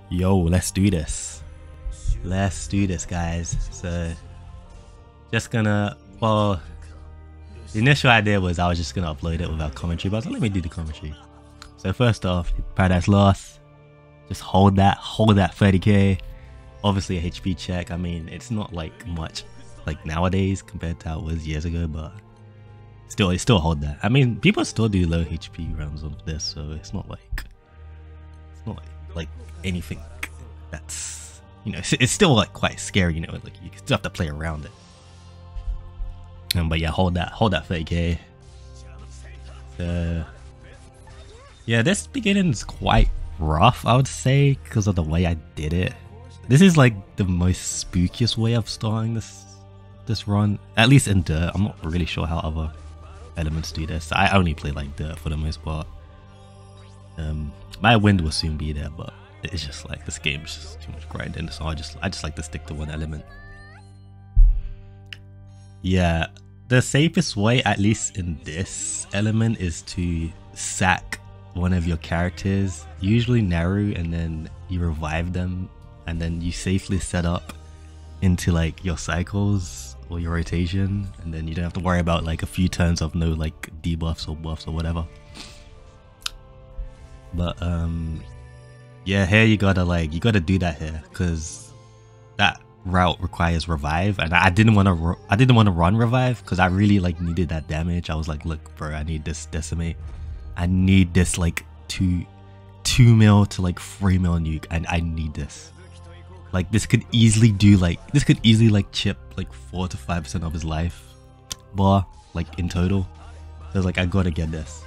Yo, let's do this. Let's do this, guys. So, just gonna, well, the initial idea was I was just gonna upload it without commentary, but I was like, let me do the commentary. So first off, Paradise Lost. Just hold that 30k. Obviously a HP check. I mean, it's not like much like nowadays compared to how it was years ago, but still, hold that. I mean, people still do low HP rounds on this, so it's not like anything that's, you know, it's still like quite scary, you know, like you still have to play around it. But yeah, hold that 30k. So yeah, this beginning's quite rough, I would say, because of the way I did it. This is like the most spookiest way of starting this run, at least in Dirt. I'm not really sure how other elements do this. I only play like Dirt for the most part. My wind will soon be there, but it's just like this game's just too much grinding, so I just like to stick to one element. Yeah, the safest way, at least in this element, is to sack one of your characters, usually Naru, and then you revive them, and then you safely set up into like your cycles or your rotation, and then you don't have to worry about like a few turns of no like debuffs or buffs or whatever. But yeah, here you gotta do that here, because that route requires revive, and I didn't want to run revive because I really like needed that damage. I was like, look bro, I need this decimate. I need this like 2 mil to like 3 mil nuke, and I need this. Like this could easily chip like 4 to 5% of his life bar, like in total. So like I gotta get this.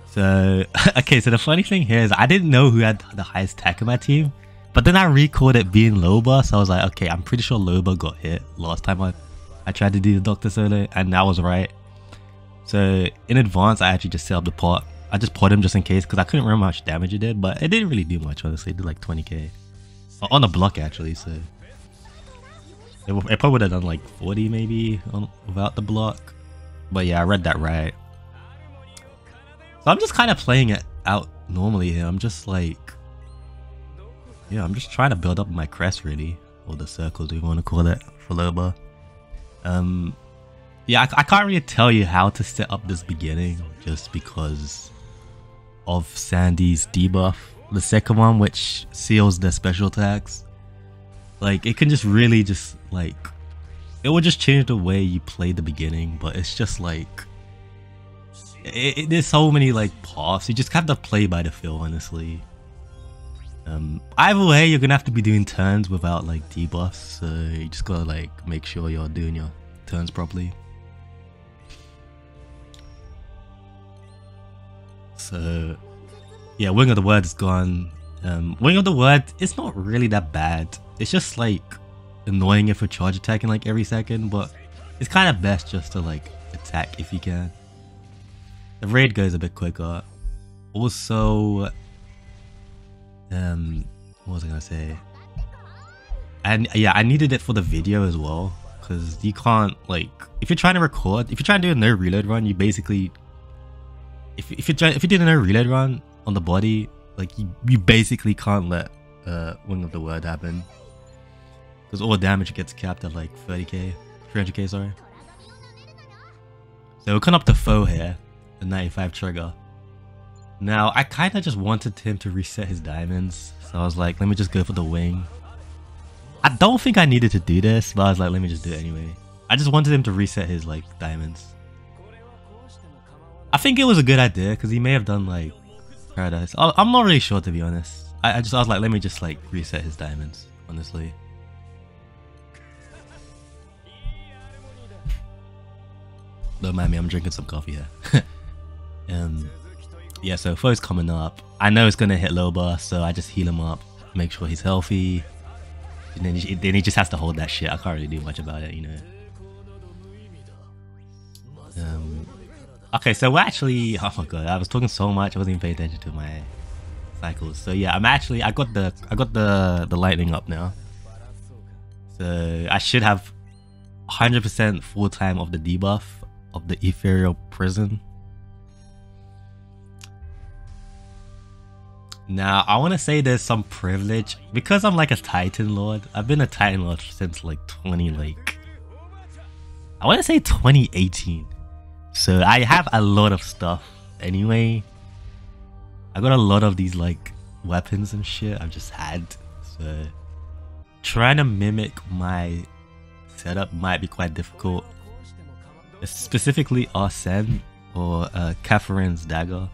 So okay, so the funny thing here is I didn't know who had the highest attack in my team, but then I recalled it being Loba, so I was like, okay, I'm pretty sure Loba got hit last time I tried to do the Doctor Solo, and that was right. So in advance, I actually just set up the pot. I just pot him just in case, because I couldn't remember how much damage it did, but it didn't really do much, honestly. It did like 20k. On the block, actually, so it probably would have done like 40 maybe without the block. But yeah, I read that right. So I'm just kind of playing it out normally here. I'm just like, yeah, I'm just trying to build up my crest, really, or the circle, do you want to call it, for Loba. Yeah, I can't really tell you how to set up this beginning, just because of Sandy's debuff, the second one, which seals their special attacks. Like, it can just really just like, it will just change the way you play the beginning, but it's just like, there's so many like paths, you just have to play by the feel, honestly. Either way, you're gonna have to be doing turns without like debuffs, so you just gotta like make sure you're doing your turns properly. So yeah, Wing of the Word is gone. Wing of the Word, it's not really that bad. It's just like annoying if you're charge attacking like every second, but it's kind of best just to like attack if you can. The raid goes a bit quicker. Also, what was I gonna say? And yeah, I needed it for the video as well, because you can't, like, if you're trying to record, if you're trying to do a no reload run, you basically, if you did a no reload run on the body, like you basically can't let Wing of the Word happen, because all damage gets capped at like 30k, 300k, sorry. So we're coming up to Foe here, the 95 trigger. Now I kind of just wanted him to reset his diamonds, so I was like, let me just go for the wing. I don't think I needed to do this, but I was like, let me just do it anyway. I just wanted him to reset his like diamonds. I think it was a good idea, because he may have done like Paradise. I'm not really sure, to be honest. I was like, let me just like reset his diamonds, honestly. Don't mind me, I'm drinking some coffee here. Yeah, so Foe's coming up. I know it's gonna hit Loba, so I just heal him up, make sure he's healthy, and then he just has to hold that shit. I can't really do much about it, you know. Okay, so we're actually, oh my god, I was talking so much, I wasn't even paying attention to my cycles. So yeah, I got the lightning up now, so I should have 100% full time of the debuff of the ethereal prison. Now, I want to say there's some privilege because I'm like a Titan Lord. I've been a Titan Lord since like I want to say 2018. So I have a lot of stuff anyway. I got a lot of these like weapons and shit I've just had. So trying to mimic my setup might be quite difficult. Specifically Arsene or Catherine's dagger.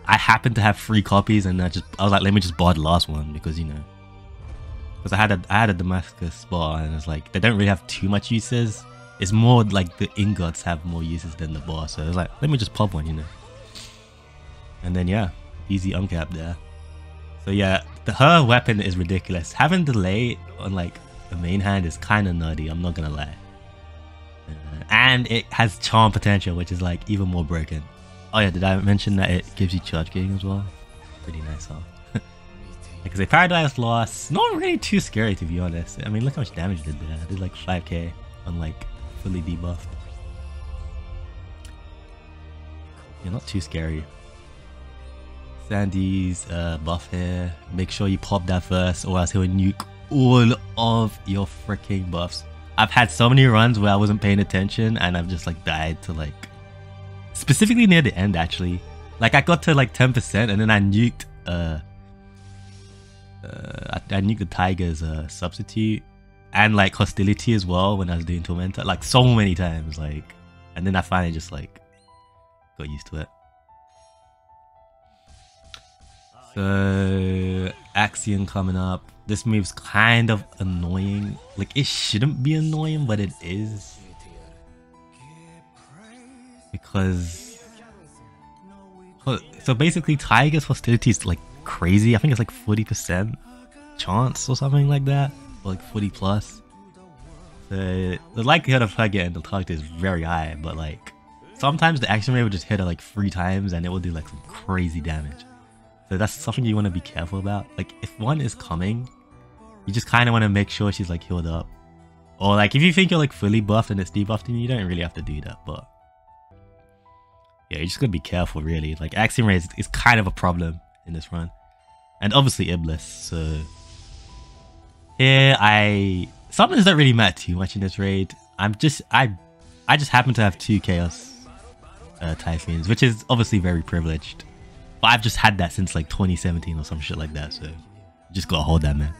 I happen to have 3 copies and I was like, let me just buy the last one because, you know, because I had a Damascus bar and it's like they don't really have too much uses. It's more like the ingots have more uses than the bar, so it's like let me just pop one, you know. And then yeah, easy uncap there. So yeah, her weapon is ridiculous. Having delay on like the main hand is kind of nutty, I'm not gonna lie. And it has charm potential, which is like even more broken. Oh yeah, did I mention that it gives you charge gain as well? Pretty nice, huh? Like I say, Paradise Lost, not really too scary to be honest. I mean, look how much damage it did there. I did like 5k on like fully debuffed. Yeah, not too scary. Sandy's buff here. Make sure you pop that first or else he'll nuke all of your freaking buffs. I've had so many runs where I wasn't paying attention and I've just like died to like... Specifically near the end actually. Like I got to like 10% and then I nuked I nuked the Tiger's substitute and like hostility as well when I was doing Tormentor, like so many times, like, and then I finally just like got used to it. So Axion coming up. This move's kind of annoying. Like it shouldn't be annoying, but it is. Because so basically Tiger's hostility is like crazy. I think it's like 40% chance or something like that, or like 40 plus. The likelihood of her getting the target is very high, but like sometimes the action rate will just hit her like 3 times and it will do like some crazy damage. So that's something you want to be careful about. Like if one is coming, you just kind of want to make sure she's like healed up. Or like if you think you're like fully buffed and it's debuffed, you don't really have to do that, but yeah, you just gotta be careful really. Like action rate is kind of a problem in this run. And obviously Iblis, so here summons don't really matter too much in this raid. I just happen to have 2 Chaos Typhoons, which is obviously very privileged. But I've just had that since like 2017 or some shit like that, so just gotta hold that, man.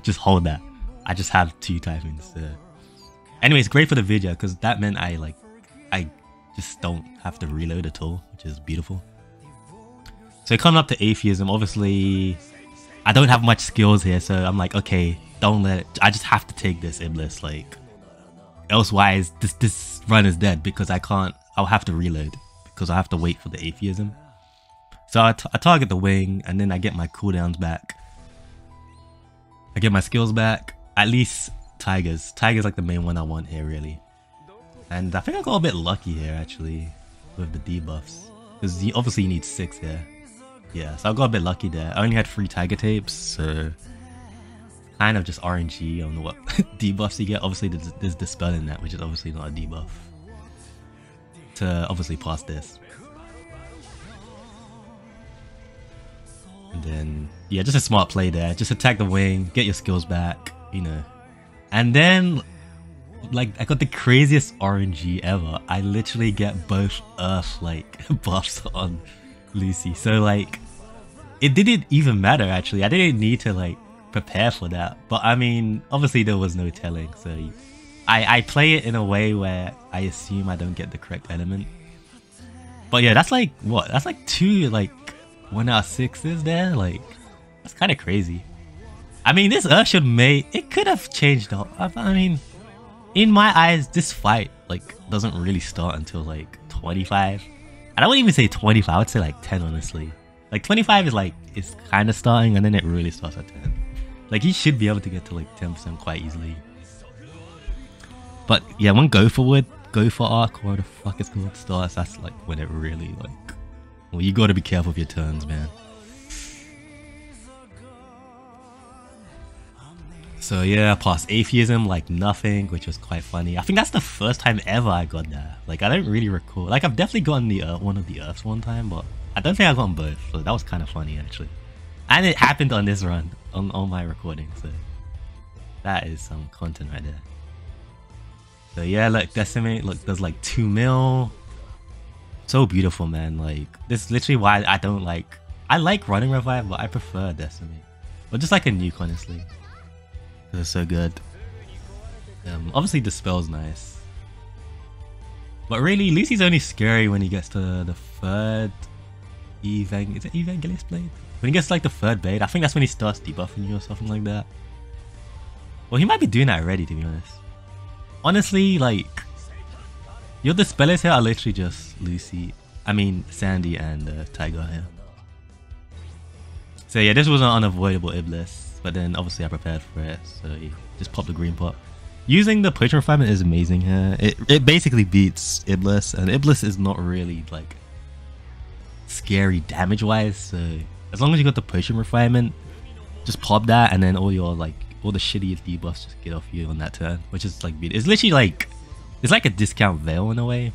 Just hold that. I just have 2 Typhoons. So. Anyway, it's great for the video because that meant I just don't have to reload at all, which is beautiful. So coming up to Atheism, obviously I don't have much skills here, so I'm like, okay, don't let it, I just have to take this Iblis, like elsewise this run is dead because I'll have to reload because I have to wait for the Atheism. So I target the wing and then I get my cooldowns back. I get my skills back, at least Tiger's like the main one I want here really. And I think I got a bit lucky here actually with the debuffs because obviously you need 6 here. Yeah, so I got a bit lucky there. I only had 3 Tiger tapes, so kind of just RNG on what debuffs you get. Obviously there's Dispel in that, which is obviously not a debuff to obviously pass this. And then yeah, just a smart play there. Just attack the wing, get your skills back, you know. And then like I got the craziest RNG ever. I literally get both Earth like buffs on Lucy. So like it didn't even matter actually. I didn't need to like prepare for that. But I mean, obviously there was no telling. So I play it in a way where I assume I don't get the correct element. But yeah, that's like what? That's like 2 like 1 out of 6s there. Like that's kind of crazy. I mean, this Earth should it could have changed up. I mean, in my eyes, this fight like doesn't really start until like 25. And I wouldn't even say 25, I would say like 10 honestly. Like 25 is like, it's kind of starting and then it really starts at 10. Like you should be able to get to like 10% quite easily. But yeah, when Gopherwood Ark, or the fuck it's called, starts, that's like when it really like, well, you gotta be careful with your turns, man. So yeah, I passed Atheism like nothing, which was quite funny. I think that's the first time ever I got that. Like I don't really recall. Like I've definitely gotten the one of the Earths one time, but I don't think I got both. So that was kind of funny actually. And it happened on this run, on my recording. So that is some content right there. So yeah, look, Decimate, look, there's like 2 mil. So beautiful, man. Like this is literally why I don't like. I like running Revive, but I prefer Decimate. But just like a nuke, honestly. It's so good. Obviously the spell's nice. But really, Lucy's only scary when he gets to the third is it Evangelist Blade? When he gets to like the third blade, I think that's when he starts debuffing you or something like that. Well, he might be doing that already, to be honest. Honestly, like, your dispellers here are literally just Sandy and Tiger here. So yeah, this was an unavoidable Iblis, but then obviously I prepared for it, so yeah, just pop the green pop. Using the potion refinement is amazing here. It basically beats Iblis, and Iblis is not really like scary damage wise, so as long as you got the potion refinement, just pop that, and then all the shitty debuffs just get off you on that turn, which is like, it's literally like, it's like a discount Veil in a way,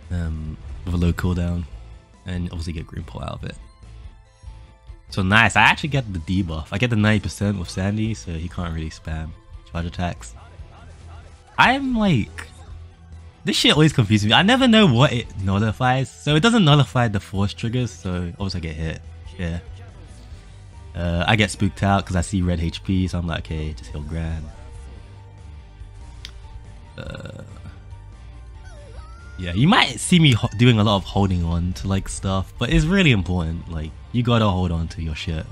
with a low cooldown, and obviously get green pull out of it. So nice, I actually get the debuff. I get the 90% with Sandy, so he can't really spam charge attacks. I'm like, this shit always confuses me. I never know what it nullifies. So it doesn't nullify the force triggers, so obviously I get hit. Yeah. I get spooked out because I see red HP, so I'm like, okay, just heal Gran. Yeah, you might see me doing a lot of holding on to like stuff, but it's really important. Like, you gotta hold on to your shit.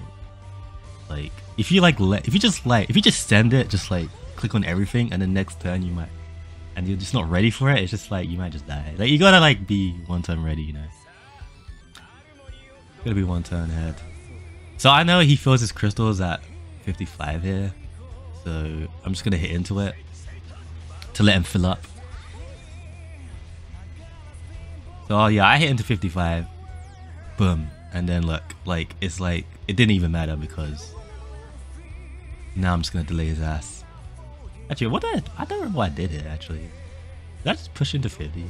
Like, if you just send it, just like click on everything, and then next turn you might, and you're just not ready for it. It's just like you might just die. Like, you gotta like be one turn ready, you know. Gotta be one turn ahead. So I know he fills his crystals at 55 here, so I'm just gonna hit into it to let him fill up. So yeah, I hit into 55, boom, and then look, like, it's like, it didn't even matter because now I'm just gonna delay his ass. Actually, I don't remember what I did here actually. Did I just push into 50?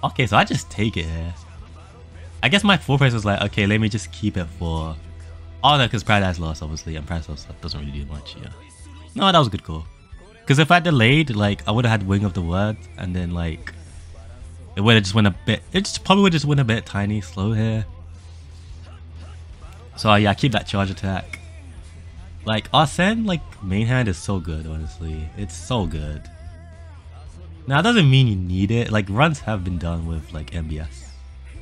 Okay, so I just take it here. I guess my full price was like, okay, let me just keep it for, oh no, because Paradise Lost obviously, and Paradise Lost doesn't really do much, yeah. No, that was a good call. Because if I delayed, like, I would have had Wing of the Word, and then, like, it would have just went a bit, probably would just went a bit tiny slow here. So yeah, I keep that charge attack. Like, Arsene, like, main hand is so good, honestly. It's so good. Now, it doesn't mean you need it. Like, runs have been done with, like, MBS.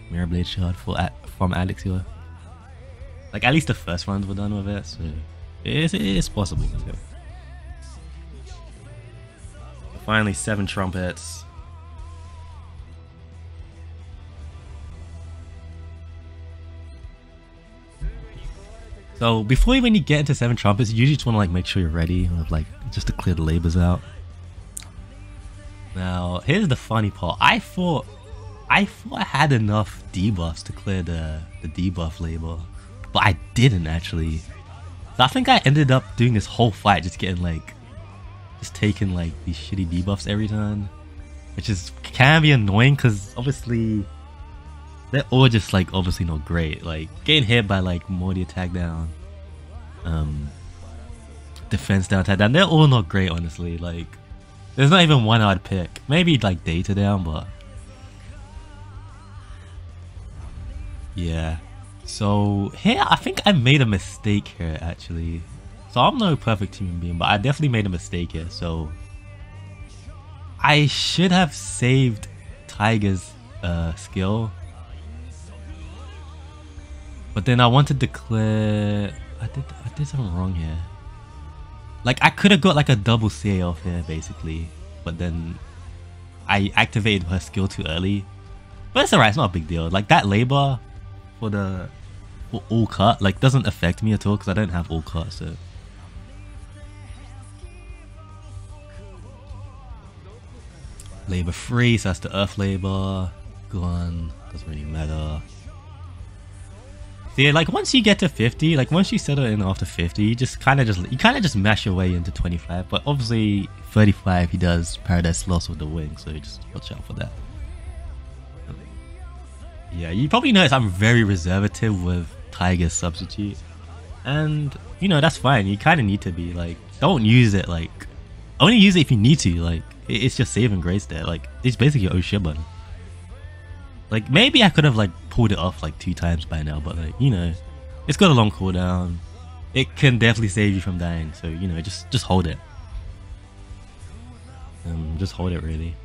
Mirror Blade Shard from Alexia. Like, at least the first runs were done with it, so it is possible too. Finally, 7 trumpets. So before when you get into 7 trumpets, you usually just want to like make sure you're ready, like just to clear the labors out. Now, here's the funny part. I thought I had enough debuffs to clear the debuff label, but I didn't actually. So I think I ended up doing this whole fight just getting like, just taking like these shitty debuffs every turn, which can be annoying because obviously they're all just like obviously not great. Like getting hit by like Morty attack down, defense down, attack down, they're all not great honestly. Like there's not even one I'd pick. Maybe like data down, but yeah. So here I think I made a mistake here actually. So I'm no perfect human being, but I definitely made a mistake here. So I should have saved Tiger's skill, but then I wanted to clear. I did something wrong here. Like I could have got like a double CA off here basically, but then I activated her skill too early. But it's alright, it's not a big deal. Like that labor for all cut like doesn't affect me at all because I don't have all cut, so. Labor free, so that's the earth labor. Gone, doesn't really matter. So yeah, like once you get to 50, like once you settle in after 50, you kind of just mash your way into 25. But obviously 35, he does Paradise Lost with the wing, so just watch out for that. Yeah, you probably notice I'm very reservative with Tiger's substitute, and you know that's fine. You kind of need to be like, don't use it like, only use it if you need to. Like it's your saving grace there. Like it's basically your oh shit button. Like maybe I could have like pulled it off like 2 times by now, but like, you know, it's got a long cooldown. It can definitely save you from dying, so you know, just hold it. Just hold it really.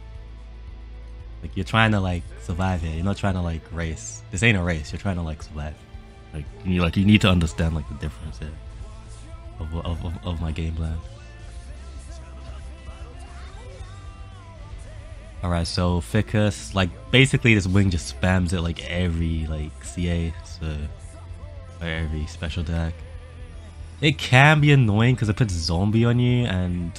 Like you're trying to like survive here. You're not trying to like race. This ain't a race. You're trying to like survive. Like you need to understand like the difference here of my game plan. Alright, so Ficus, like basically this wing just spams it like every like CA, so or every special deck. It can be annoying because it puts zombie on you, and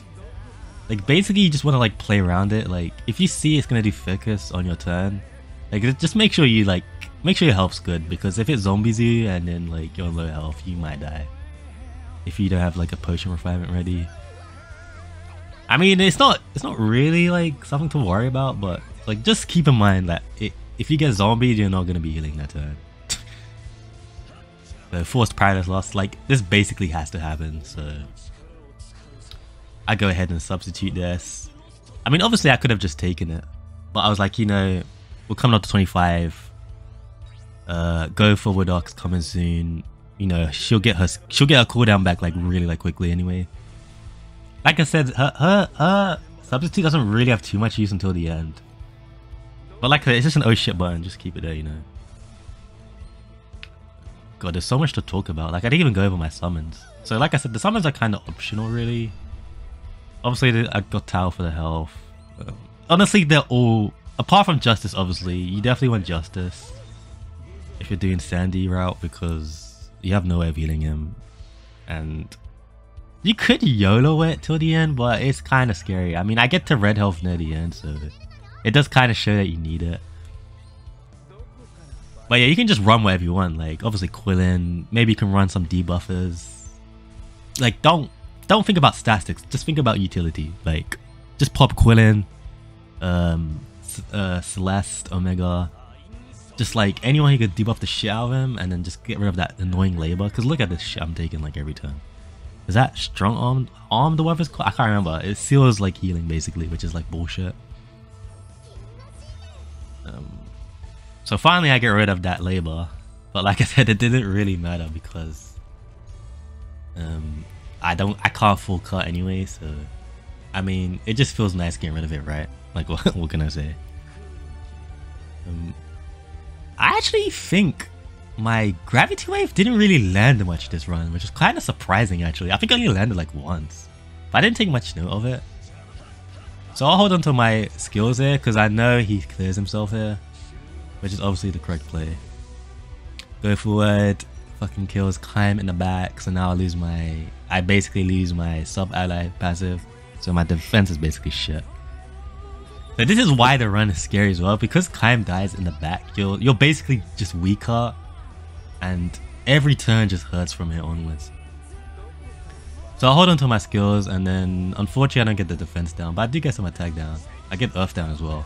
like basically you just want to like play around it. Like if you see it's gonna do Ficus on your turn, like just make sure you like your health's good, because if it zombies you and then like you're on low health, you might die if you don't have like a potion refinement ready. I mean, it's not really like something to worry about, but like just keep in mind that if you get zombied, you're not gonna be healing that turn. So forced Paradise Lost, like this basically has to happen, so I go ahead and substitute this. I mean, obviously I could have just taken it, but I was like, you know, we're coming up to 25. Gopherwood Ark's coming soon. You know, she'll get her cooldown back like really like quickly anyway. Like I said, her substitute doesn't really have too much use until the end. But like, it's just an oh shit button. Just keep it there, you know. God, there's so much to talk about. Like, I didn't even go over my summons. So like I said, the summons are kind of optional, really. Obviously, I got Tau for the health. Honestly, they're all... Apart from Justice, obviously. You definitely want Justice if you're doing Sandy route, because you have no way of healing him. And... you could YOLO it till the end, but it's kind of scary. I mean, I get to red health near the end, so it does kind of show that you need it. But yeah, you can just run whatever you want. Like, obviously qilin, maybe you can run some debuffers. Like, don't think about statistics, just think about utility. Like, just pop qilin, Celeste, Omega. Just like, anyone who could debuff the shit out of him, and then just get rid of that annoying labor. Because look at this shit I'm taking like every turn. Is that strong armed or whatever it's called? I can't remember. It seals like healing basically, which is like bullshit. So finally I get rid of that labor, but like I said, it didn't really matter because I can't full cut anyway. So I mean, it just feels nice getting rid of it, right? Like what can I say? I actually think my gravity wave didn't really land much this run, which is kind of surprising actually. I think I only landed like once, but I didn't take much note of it. So I'll hold on to my skills here because I know he clears himself here, which is obviously the correct play. Go forward, fucking kills Climb in the back, so now I basically lose my sub-ally passive, so my defense is basically shit. So this is why the run is scary as well, because Climb dies in the back, you're basically just weaker, and every turn just hurts from here onwards. So I'll hold on to my skills, and then unfortunately I don't get the defense down, but I do get some attack down. I get earth down as well.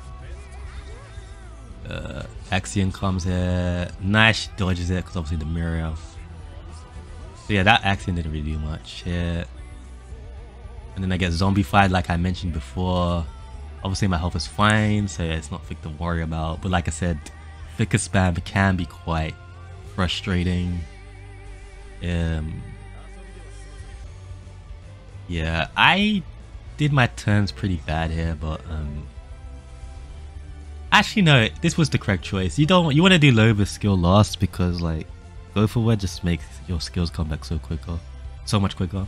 Axion comes here. Nash dodges it because obviously the mirror. So yeah, that Axion didn't really do much here. And then I get zombified like I mentioned before. Obviously my health is fine, so yeah, it's not big to worry about. But like I said, Ficus spam can be quite frustrating. Yeah, I did my turns pretty bad here, but actually no, this was the correct choice. You want to do Loba's skill last, because like Gopherwood just makes your skills come back so much quicker.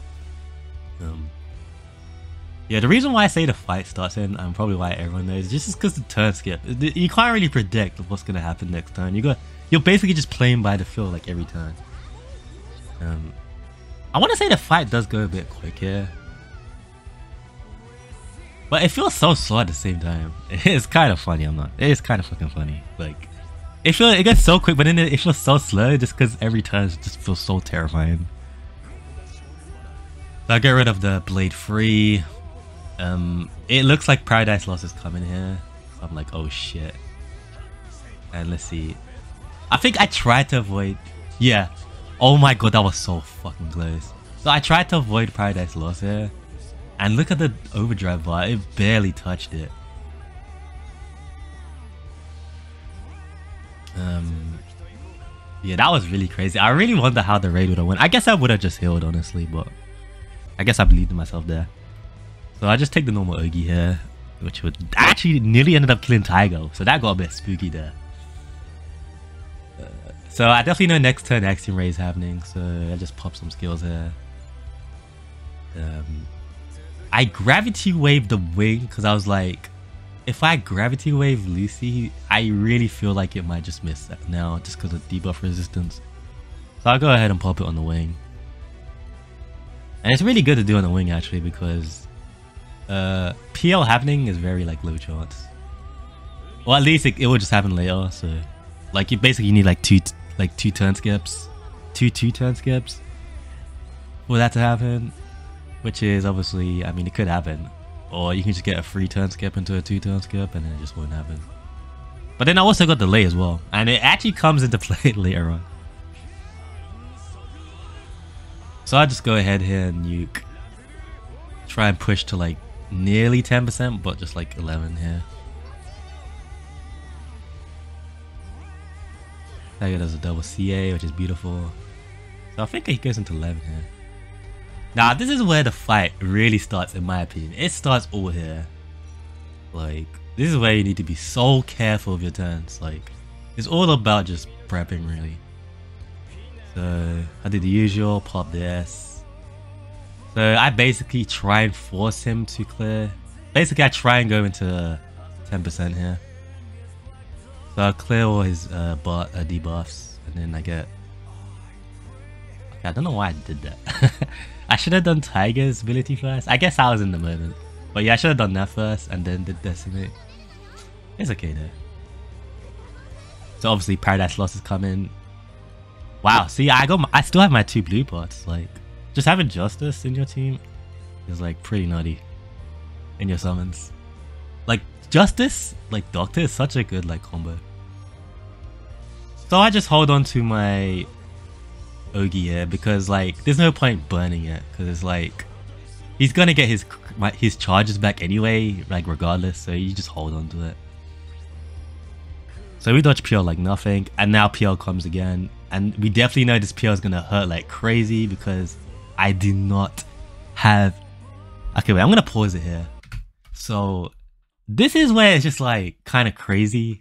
Yeah, the reason why I say the fight starts in, and probably why everyone knows, just because the turn skip. You can't really predict what's gonna happen next turn. You're basically just playing by the feel like every turn. I want to say the fight does go a bit quick here, but it feels so slow at the same time. It's kind of funny. It is kind of fucking funny. Like, It gets so quick, but then it feels so slow just because every turn just feels so terrifying. So I get rid of the Blade 3. It looks like Paradise Lost is coming here. So I'm like, oh shit. And let's see. I think I tried to avoid... Yeah. Oh my god, that was so fucking close. So I tried to avoid Paradise Lost here. And look at the overdrive bar. It barely touched it. Yeah, that was really crazy. I really wonder how the raid would have went. I guess I would have just healed, honestly, but I guess I believed in myself there. So I just take the normal Ogi here, which would actually nearly ended up killing Tiger. So that got a bit spooky there. So I definitely know next turn Axiom Ray is happening, so I just pop some skills here. I Gravity Wave the Wing because I was like, if I Gravity Wave Lucy, I really feel like it might just miss that now just because of debuff resistance. So I'll go ahead and pop it on the wing. And it's really good to do on the wing actually because PL happening is very like low chance. Well, at least it will just happen later. So like you basically need like two turn skips, two turn skips for that to happen, which is obviously, I mean, it could happen. Or you can just get a 3 turn skip into a 2 turn skip and then it just won't happen. But then I also got delay as well. And it actually comes into play later on. So I'll just go ahead here and nuke. Try and push to like nearly 10%, but just like 11 here. Tiger does a double CA, which is beautiful. So I think he goes into 11 here. Now this is where the fight really starts in my opinion. It starts all here. Like, this is where you need to be so careful of your turns. Like, it's all about just prepping really. So I did the usual, pop this. So I basically try and force him to clear. Basically I try and go into 10% here. So I'll clear all his debuffs and then I get... Okay, I don't know why I did that. I should have done Tiger's ability first. I guess I was in the moment. But yeah, I should have done that first and then did Decimate. It's okay though. So obviously Paradise Lost is coming. Wow, see, I still have my 2 blue pots. Like, just having Justice in your team is like pretty nutty in your summons. Like, Justice, like Doctor is such a good like combo. So I just hold on to my Ogi here because like there's no point burning it because it's like he's gonna get his charges back anyway, like regardless, so you just hold on to it. So we dodge PL like nothing, and now PL comes again, and we definitely know this PL is gonna hurt like crazy because I do not have... Okay, wait, I'm gonna pause it here. So this is where it's just like kind of crazy.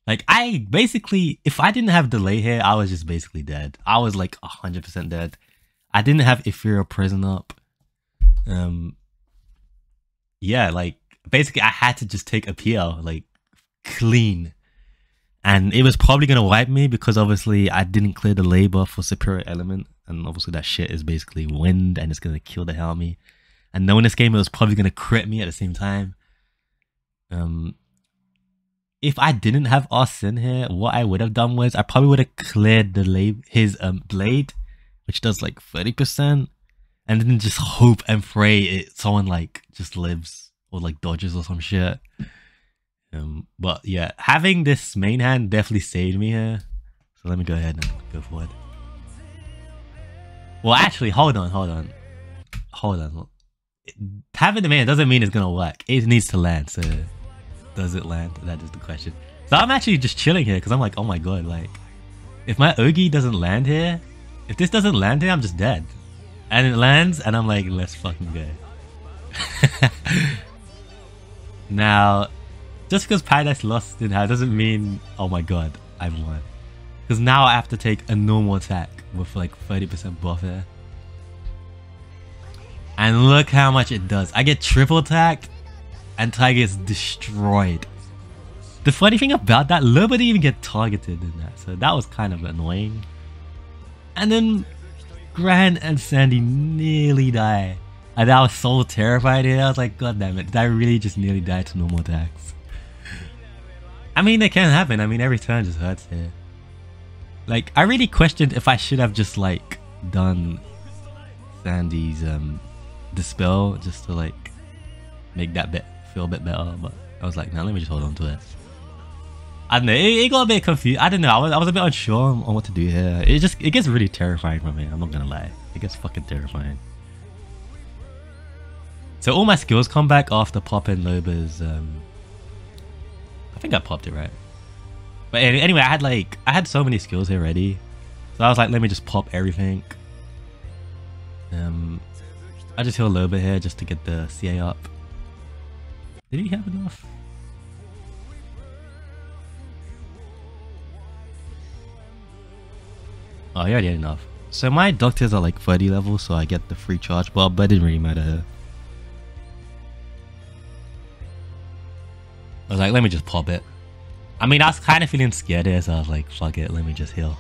Like, I basically, if I didn't have delay here, I was just basically dead. I was like 100% dead. I didn't have Ethereal Prison up. Yeah, like, basically I had to just take a PL, like, clean. And it was probably going to wipe me because obviously I didn't clear the labor for Superior Element. And obviously that shit is basically wind and it's going to kill the hell out of me. And knowing this game, it was probably going to crit me at the same time. If I didn't have Arsene here, what I would have done was I probably would have cleared the his blade, which does like 30%, and then just hope and pray someone like just lives or like dodges or some shit. But yeah, having this main hand definitely saved me here. So let me go ahead and go forward. Well, actually, hold on. Having the main hand doesn't mean it's gonna work. It needs to land, so... Does it land? That is the question. So I'm actually just chilling here because I'm like, oh my god, like, if my Ogi doesn't land here, if this doesn't land here, I'm just dead. And it lands, and I'm like, let's fucking go. Now, just because Paradise Lost didn't have doesn't mean, oh my god, I've won. Because now I have to take a normal attack with like 30% buff here. And look how much it does. I get triple attack. And Tiger is destroyed. The funny thing about that, Lobo didn't even get targeted in that, so that was kind of annoying. And then Gran and Sandy nearly die. And I was so terrified here. I was like, god damn it, did I really just nearly die to normal attacks? I mean, it can happen. I mean, every turn just hurts here. Like, I really questioned if I should have just like done Sandy's dispel just to like make that bit feel a bit better, but I was like, nah, let me just hold on to it. I don't know, it got a bit confused. I don't know, I was a bit unsure on what to do here. It gets really terrifying from here, I'm not gonna lie. It gets fucking terrifying. So all my skills come back after popping Loba's I think I popped it right. But anyway, I had so many skills here ready. So I was like, let me just pop everything. I just heal Loba here just to get the CA up. Did he have enough? Oh, he already had enough. So my doctors are like 30 level, so I get the free charge bar, but it didn't really matter here. I was like, let me just pop it. I mean, I was kind of feeling scared here, so I was like, fuck it, let me just heal.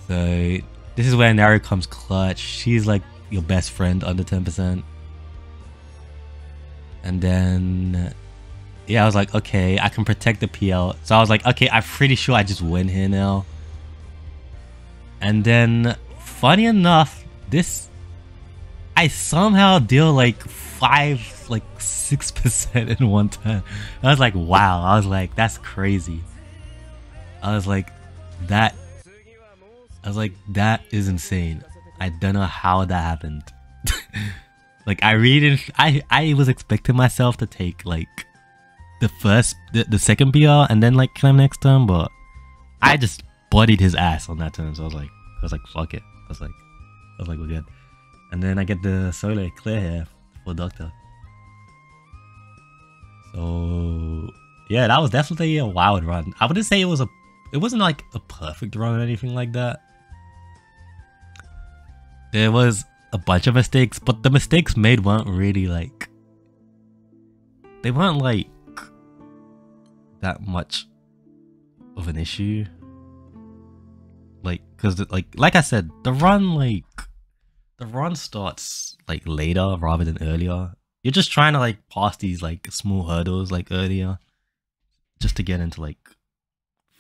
So this is where Naru comes clutch. She's like your best friend under 10%. And then, yeah, I was like, okay, I can protect the PL. So I was like, okay, I'm pretty sure I just win here now. And then, funny enough, I somehow deal like 6% in one turn. I was like, wow. I was like, that's crazy. I was like, that is insane. I don't know how that happened. Like, I really didn't, I was expecting myself to take like the second PR and then like climb next turn, but I just bodied his ass on that turn. So I was like, fuck it. I was like, we're good. And then I get the solo clear here for Doctor. So yeah, that was definitely a wild run. I wouldn't say it wasn't like a perfect run or anything like that. There was a bunch of mistakes, but the mistakes made weren't really like, they weren't like that much of an issue. Like, cause like I said, the run starts like later rather than earlier. You're just trying to like pass these like small hurdles like earlier, just to get into like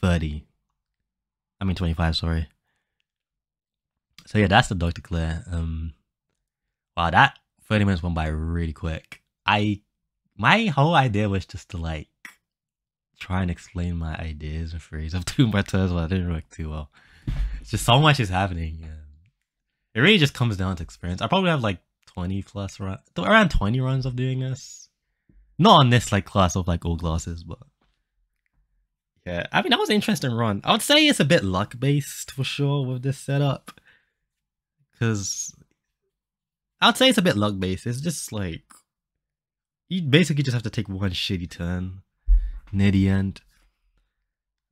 25, sorry. So yeah, that's the Doctor Clear. Wow, that 30 minutes went by really quick. My whole idea was just to like try and explain my ideas and theories of two more turns, but it didn't work too well. It's just so much is happening. It really just comes down to experience. I probably have like 20 plus around 20 runs of doing this. Not on this like class of like all classes, but yeah, I mean, that was an interesting run. I would say it's a bit luck based for sure with this setup, because I would say it's a bit luck based. It's just like you basically just have to take one shitty turn near the end.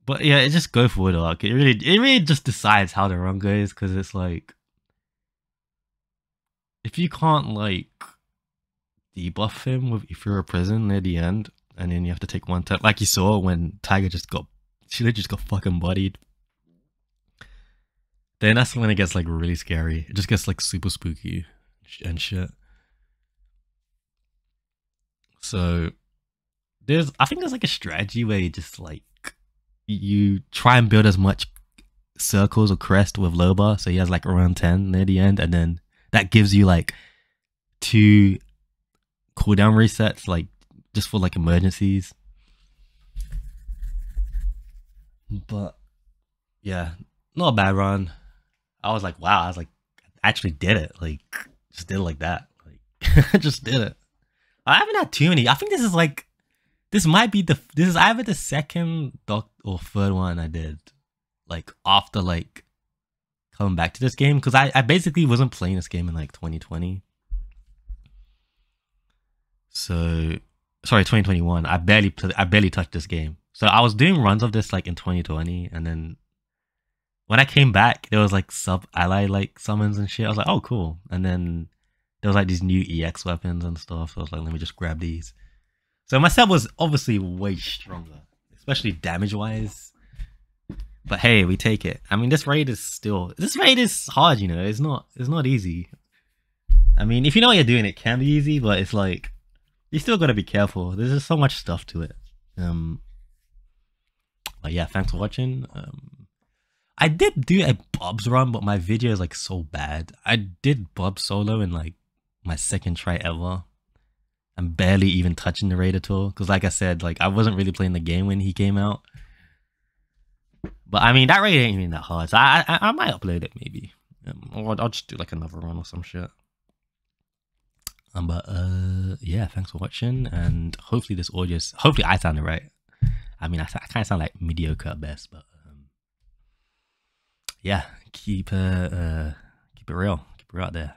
But yeah, it just Gopherwood Ark. It really just decides how the run goes, because it's like, if you can't like debuff him if you're a prison near the end, and then you have to take one turn, like you saw when Tiger just got fucking bodied, then that's when it gets like really scary. It just gets like super spooky and shit. So I think there's like a strategy where you just like, you try and build as much circles or crest with Loba, so he has like around 10 near the end, and then that gives you like 2 cooldown resets, like just for like emergencies. But yeah, not a bad run. I was like, wow, I actually did it. Like, just did it like that. Like, just did it. I haven't had too many. I think this is like, this is either the second or third one I did, like after like coming back to this game, because I basically wasn't playing this game in like 2020. So sorry, 2021. I barely touched this game. So I was doing runs of this like in 2020, and then when I came back, there was like sub-ally like summons and shit. I was like, oh cool. And then there was like these new EX weapons and stuff. So I was like, let me just grab these. So my set was obviously way stronger, especially damage-wise. But hey, we take it. I mean, this raid is hard, you know. It's not easy. I mean, if you know what you're doing, it can be easy, but it's like, you still gotta be careful. There's just so much stuff to it. But yeah, thanks for watching. I did do a Bob's run, but my video is like so bad. I did Bob solo in like my second try ever. I'm barely even touching the raid at all. Because like I said, like I wasn't really playing the game when he came out. But I mean, that raid ain't even that hard. So I might upload it maybe. Or I'll just do like another run or some shit. But yeah, thanks for watching. And hopefully this audio, hopefully I sounded right. I mean, I kind of sound like mediocre at best, but yeah, keep it real out there.